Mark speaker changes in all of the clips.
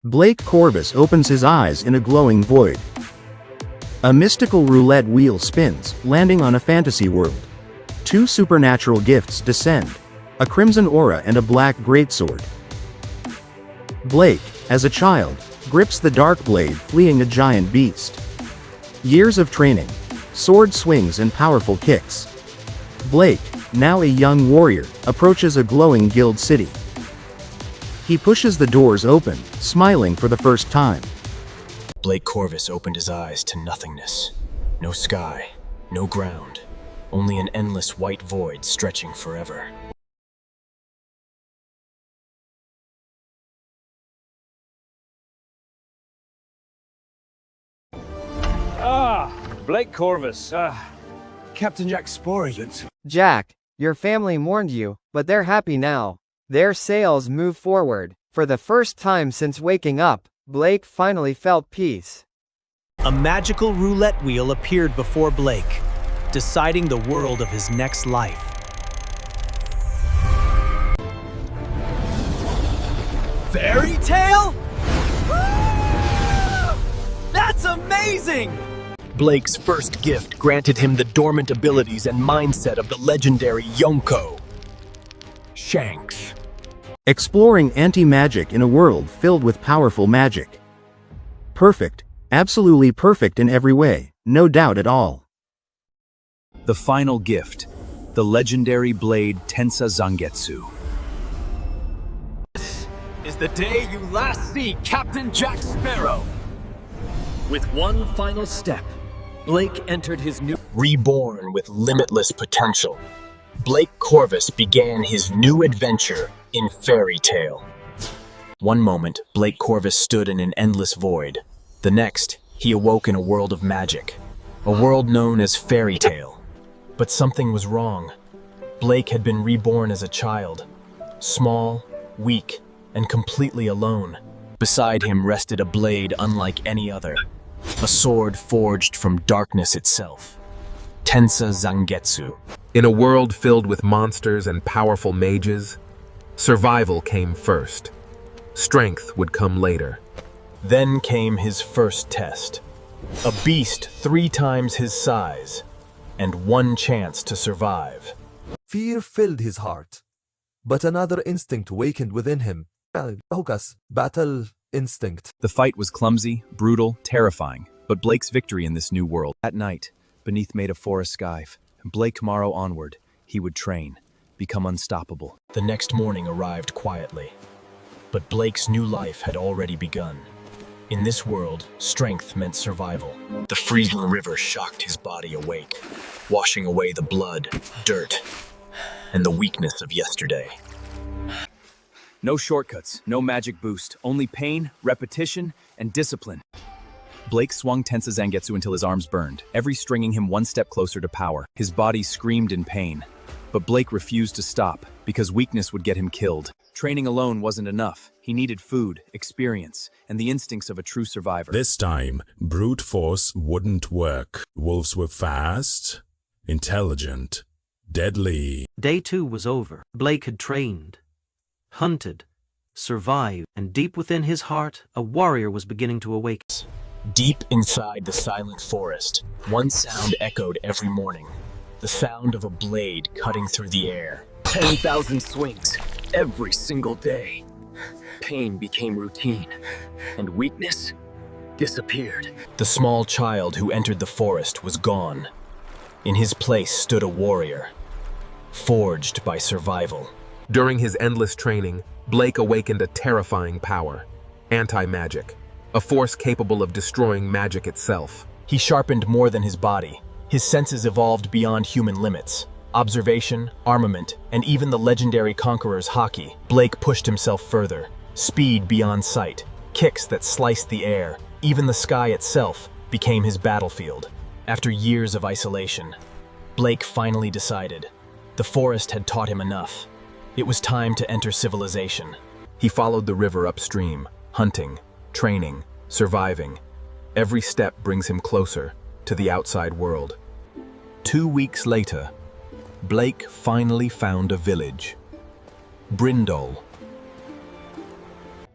Speaker 1: Blake Corvus opens his eyes in a glowing void. A mystical roulette wheel spins, landing on a fantasy world. Two supernatural gifts descend: a crimson aura and a black greatsword. Blake, as a child, grips the dark blade, fleeing a giant beast. Years of training, sword swings and powerful kicks. Blake, now a young warrior, approaches a glowing guild city. He pushes the doors open, smiling for the first time.
Speaker 2: Blake Corvus opened his eyes to nothingness. No sky, no ground, only an endless white void stretching forever.
Speaker 3: Blake Corvus, Captain Jack Spore agent.
Speaker 4: Jack, your family mourned you, but they're happy now. Their sails move forward. For the first time since waking up, Blake finally felt peace.
Speaker 5: A magical roulette wheel appeared before Blake, deciding the world of his next life. Fairy tale? That's amazing! Blake's first gift granted him the dormant abilities and mindset of the legendary Yonko. Shanks.
Speaker 1: Exploring anti-magic in a world filled with powerful magic. Perfect, absolutely perfect in every way, no doubt at all.
Speaker 5: The final gift, the legendary blade Tensa Zangetsu. This is the day you last see Captain Jack Sparrow. With one final step, Blake entered his new...
Speaker 2: Reborn with limitless potential, Blake Corvus began his new adventure in fairy tale. One moment, Blake Corvus stood in an endless void. The next, he awoke in a world of magic, a world known as fairy tale. But something was wrong. Blake had been reborn as a child, small, weak, and completely alone. Beside him rested a blade unlike any other, a sword forged from darkness itself. Tensa Zangetsu.
Speaker 6: In a world filled with monsters and powerful mages, survival came first. Strength would come later.
Speaker 2: Then came his first test. A beast 3 times his size, and one chance to survive.
Speaker 7: Fear filled his heart, but another instinct awakened within him. Focus, battle instinct.
Speaker 5: The fight was clumsy, brutal, terrifying, but Blake's victory in this new world. At night, beneath made of forest sky, Blake tomorrow onward, he would train, become unstoppable.
Speaker 2: The next morning arrived quietly, but Blake's new life had already begun. In this world, strength meant survival. The freezing river shocked his body awake, washing away the blood, dirt, and the weakness of yesterday.
Speaker 5: No shortcuts, no magic boost, only pain, repetition, and discipline. Blake swung Tensa Zangetsu until his arms burned, every stringing him one step closer to power. His body screamed in pain, but Blake refused to stop because weakness would get him killed. Training alone wasn't enough. He needed food, experience, and the instincts of a true survivor.
Speaker 8: This time, brute force wouldn't work. Wolves were fast, intelligent, deadly.
Speaker 9: Day 2 was over. Blake had trained, hunted, survived, and deep within his heart, a warrior was beginning to awaken.
Speaker 2: Deep inside the silent forest, one sound echoed every morning. The sound of a blade cutting through the air.
Speaker 5: 10,000 swings, every single day. Pain became routine, and weakness disappeared.
Speaker 2: The small child who entered the forest was gone. In his place stood a warrior, forged by survival.
Speaker 6: During his endless training, Blake awakened a terrifying power, anti-magic, a force capable of destroying magic itself.
Speaker 2: He sharpened more than his body. His senses evolved beyond human limits. Observation, armament, and even the legendary conqueror's haki. Blake pushed himself further. Speed beyond sight, kicks that sliced the air, even the sky itself became his battlefield. After years of isolation, Blake finally decided. The forest had taught him enough. It was time to enter civilization.
Speaker 6: He followed the river upstream, hunting, training, surviving. Every step brings him closer to the outside world.
Speaker 5: 2 weeks later, Blake finally found a village. Brindle.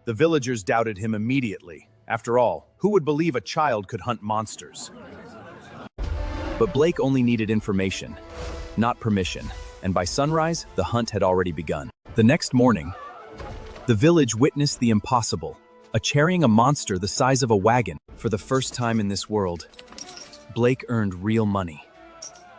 Speaker 5: The villagers doubted him immediately. After all, who would believe a child could hunt monsters? But Blake only needed information, not permission, and by sunrise, the hunt had already begun. The next morning, the village witnessed the impossible, carrying a monster the size of a wagon. For the first time in this world, Blake earned real money.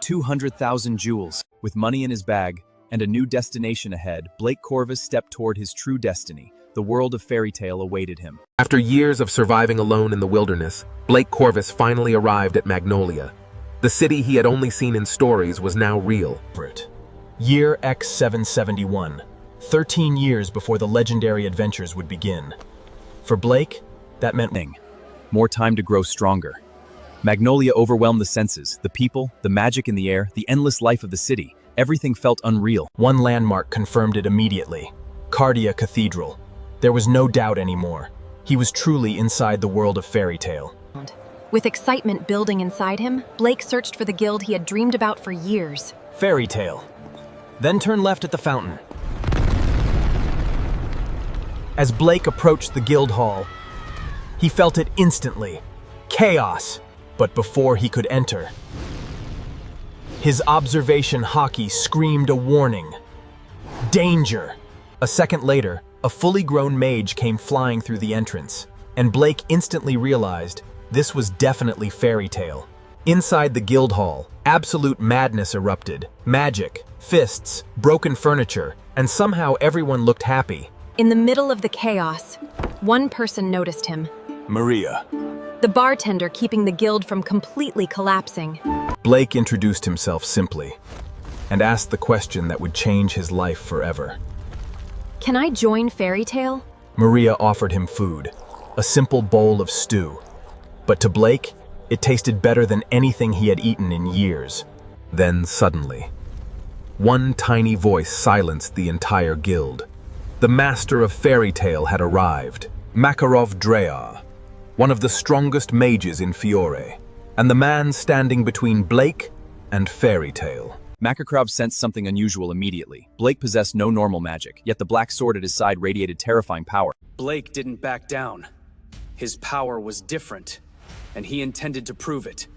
Speaker 5: 200,000 jewels. With money in his bag and a new destination ahead, Blake Corvus stepped toward his true destiny. The world of fairy tale awaited him.
Speaker 6: After years of surviving alone in the wilderness, Blake Corvus finally arrived at Magnolia. The city he had only seen in stories was now real.
Speaker 2: Year X771, 13 years before the legendary adventures would begin. For Blake, that meant
Speaker 5: more time to grow stronger. Magnolia overwhelmed the senses, the people, the magic in the air, the endless life of the city. Everything felt unreal.
Speaker 2: One landmark confirmed it immediately: Cardia Cathedral. There was no doubt anymore. He was truly inside the world of fairy tale.
Speaker 10: With excitement building inside him, Blake searched for the guild he had dreamed about for years.
Speaker 2: Fairy tale. Then turn left at the fountain. As Blake approached the guild hall, he felt it instantly. Chaos. But before he could enter, his observation hockey screamed a warning. Danger! A second later, a fully grown mage came flying through the entrance, and Blake instantly realized this was definitely fairy tale. Inside the guild hall, absolute madness erupted. Magic, fists, broken furniture, and somehow everyone looked happy.
Speaker 10: In the middle of the chaos, one person noticed him.
Speaker 2: Maria.
Speaker 10: The bartender keeping the guild from completely collapsing.
Speaker 2: Blake introduced himself simply and asked the question that would change his life forever.
Speaker 10: Can I join fairy tale?
Speaker 2: Maria offered him food, a simple bowl of stew. But to Blake, it tasted better than anything he had eaten in years. Then suddenly, one tiny voice silenced the entire guild. The master of fairy tale had arrived, Makarov Dreya, one of the strongest mages in Fiore, and the man standing between Blake and fairy tale.
Speaker 5: Makarov sensed something unusual immediately. Blake possessed no normal magic, yet the black sword at his side radiated terrifying power.
Speaker 11: Blake didn't back down. His power was different, and he intended to prove it.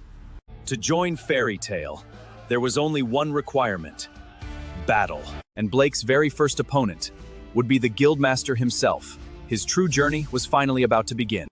Speaker 5: To join fairy tale, there was only one requirement: battle. And Blake's very first opponent would be the guildmaster himself. His true journey was finally about to begin.